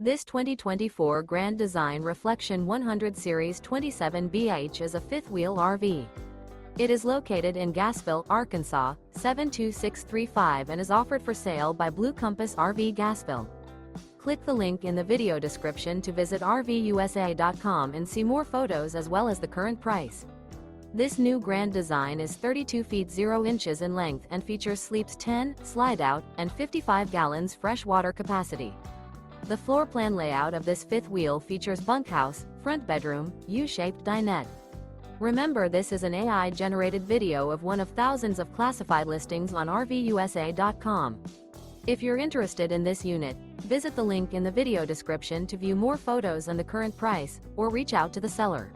This 2024 Grand Design Reflection 100 Series 27BH is a fifth-wheel RV. It is located in Gassville, Arkansas, 72635 and is offered for sale by Blue Compass RV Gassville. Click the link in the video description to visit RVUSA.com and see more photos as well as the current price. This new Grand Design is 32 feet 0 inches in length and features sleeps 10, slide-out, and 55 gallons fresh water capacity. The floor plan layout of this fifth wheel features bunkhouse, front bedroom, U-shaped dinette. Remember, this is an AI-generated video of one of thousands of classified listings on RVUSA.com. If you're interested in this unit, visit the link in the video description to view more photos and the current price, or reach out to the seller.